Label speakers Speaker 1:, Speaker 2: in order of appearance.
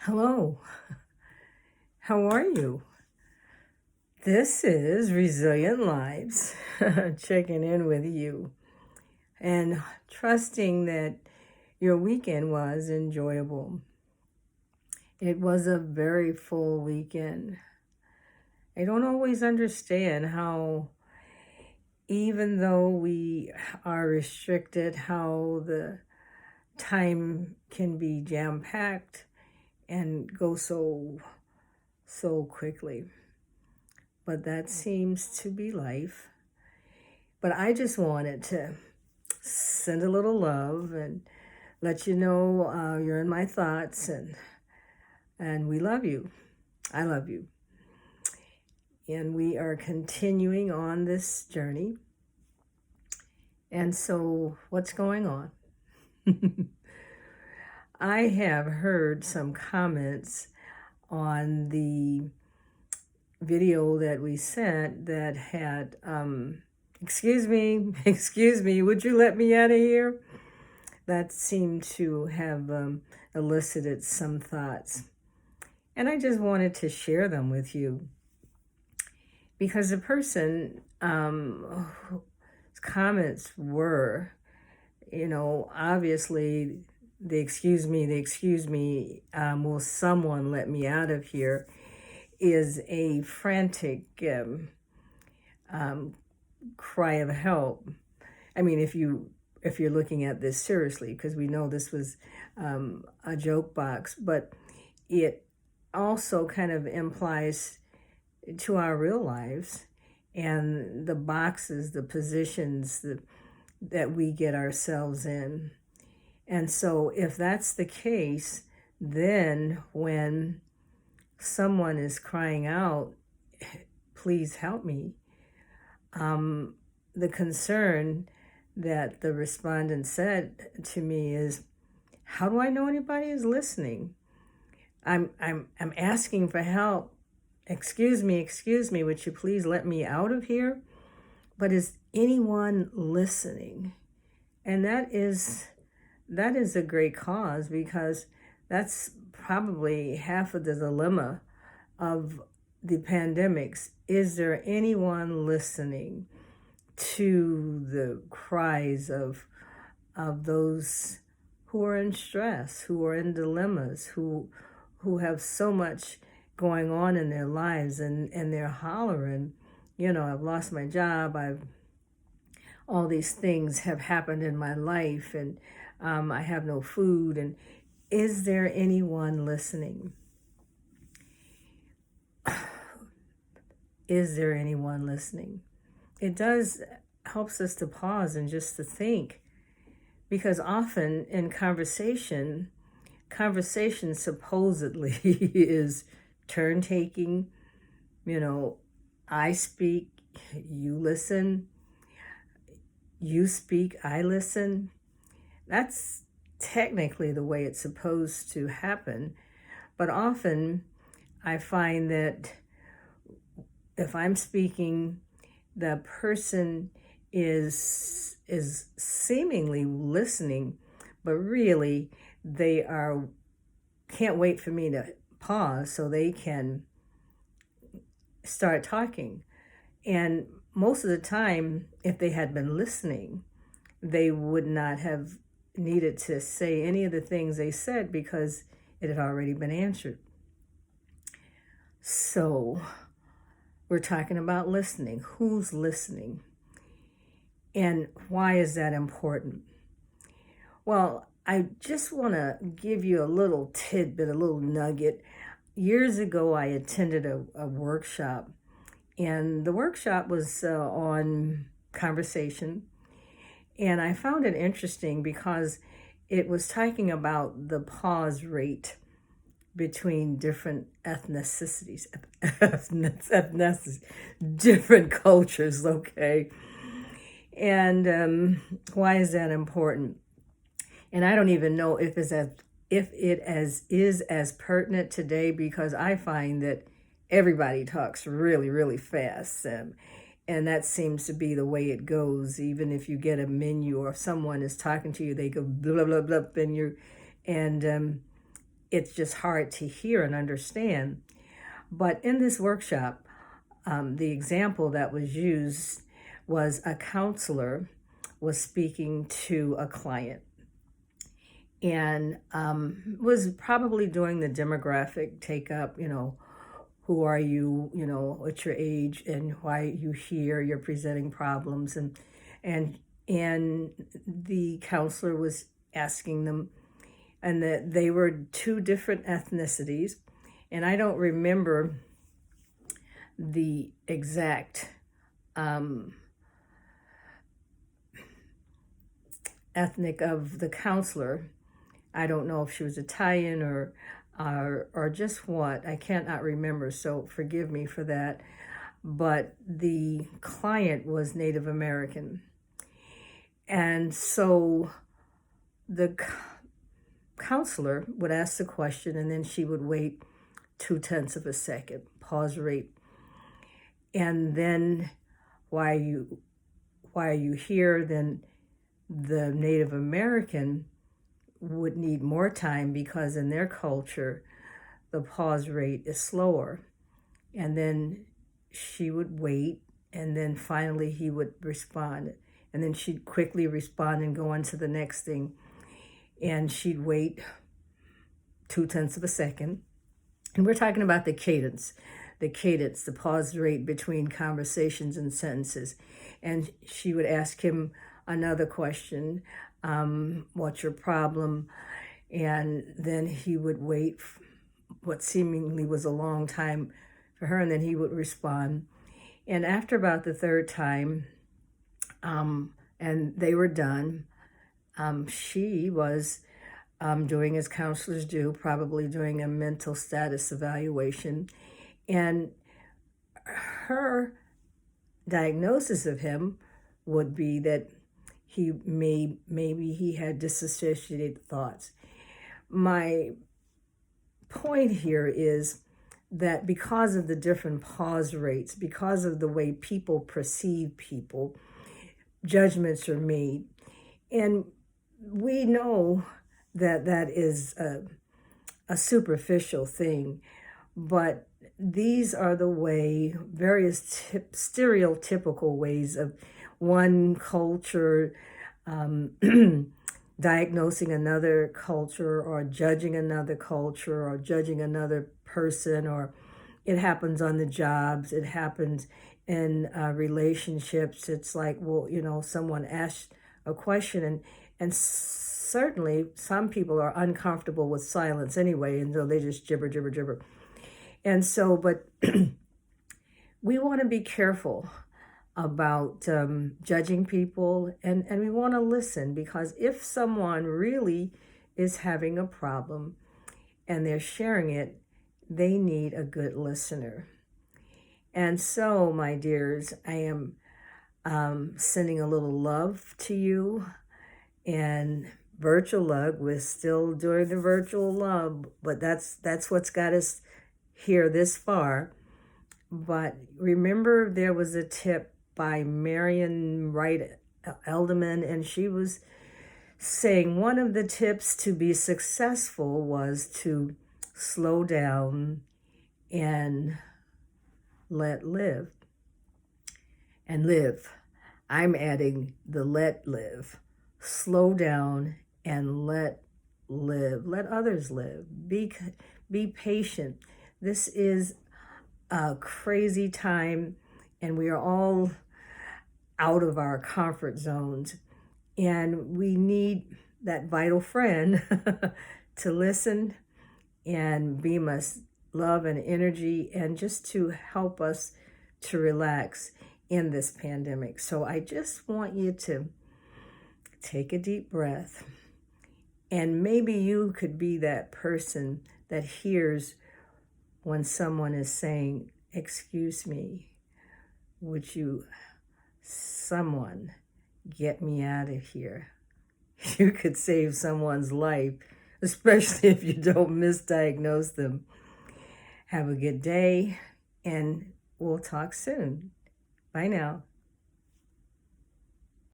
Speaker 1: Hello, how are you? This is Resilient Lives, checking in with you and trusting that your weekend was enjoyable. It was a very full weekend. I don't always understand how, even though we are restricted, how the time can be jam-packed and go so quickly. But that seems to be life. But I just wanted to send a little love and let you know you're in my thoughts, and we love you. I love you. And we are continuing on this journey. And so, what's going on? I have heard some comments on the video that we sent that had, excuse me, would you let me out of here? That seemed to have elicited some thoughts. And I just wanted to share them with you because the person whose comments were, obviously, the excuse me, will someone let me out of here, is a frantic cry of help. I mean, if you're looking at this seriously, because we know this was a joke box, but it also kind of implies to our real lives and the boxes, the positions that we get ourselves in. And so if that's the case, then when someone is crying out, please help me, the concern that the respondent said to me is, how do I know anybody is listening? I'm asking for help. Excuse me, would you please let me out of here? But is anyone listening? And that is a great cause, because that's probably half of the dilemma of the pandemics. Is there anyone listening to the cries of those who are in stress, who are in dilemmas, who have so much going on in their lives, and they're hollering, I've lost my job, all these things have happened in my life, and I have no food. And is there anyone listening? Is there anyone listening? It does helps us to pause and just to think, because often in conversation supposedly is turn taking. I speak, you listen. You speak, I listen. That's technically the way it's supposed to happen. But often I find that if I'm speaking, the person is seemingly listening, but really they can't wait for me to pause so they can start talking. And most of the time, if they had been listening, they would not have needed to say any of the things they said, because it had already been answered. So we're talking about listening. Who's listening? And why is that important? Well, I just want to give you a little tidbit, a little nugget. Years ago, I attended a workshop, and the workshop was on conversation. And I found it interesting because it was talking about the pause rate between different ethnicities, different cultures, okay? And why is that important? And I don't even know if it is as pertinent today, because I find that everybody talks really, really fast. And that seems to be the way it goes. Even if you get a menu or if someone is talking to you, they go blah, blah, blah, and it's just hard to hear and understand. But in this workshop, the example that was used was a counselor was speaking to a client and was probably doing the demographic take up, who are you, what's your age and why you here, you're presenting problems. And the counselor was asking them, and that they were two different ethnicities. And I don't remember the exact ethnic of the counselor. I don't know if she was Italian or just what. I cannot remember, so forgive me for that. But the client was Native American. And so the counselor would ask the question, and then she would wait 0.2 of a second, pause rate. And then, why are you here? Then the Native American would need more time because in their culture, the pause rate is slower. And then she would wait, and then finally he would respond. And then she'd quickly respond and go on to the next thing. And she'd wait 0.2 of a second. And we're talking about the cadence, the pause rate between conversations and sentences. And she would ask him another question, what's your problem? And then he would wait what seemingly was a long time for her, and then he would respond. And after about the third time, and they were done, she was doing as counselors do, probably doing a mental status evaluation. And her diagnosis of him would be that maybe he had disassociated thoughts. My point here is that because of the different pause rates, because of the way people perceive people, judgments are made. And we know that that is a superficial thing, but these are the various stereotypical ways of one culture diagnosing another culture, or judging another culture, or judging another person, or it happens on the jobs, it happens in relationships. It's like, well, someone asked a question, and certainly some people are uncomfortable with silence anyway, and so they just gibber, gibber, gibber. And so, but we want to be careful about judging people, and we want to listen, because if someone really is having a problem and they're sharing it, they need a good listener. And so, my dears, I am sending a little love to you, and virtual love. We're still doing the virtual love, but that's what's got us here this far. But remember, there was a tip by Marian Wright Edelman, and she was saying one of the tips to be successful was to slow down and let live. And live. I'm adding the let live. Slow down and let live. Let others live. Be patient. This is a crazy time, and we are all out of our comfort zones, and we need that vital friend to listen and beam us love and energy, and just to help us to relax in this pandemic. So I just want you to take a deep breath, and maybe you could be that person that hears when someone is saying, "Excuse me, would someone get me out of here?" You could save someone's life, especially if you don't misdiagnose them. Have a good day, and we'll talk soon. Bye now.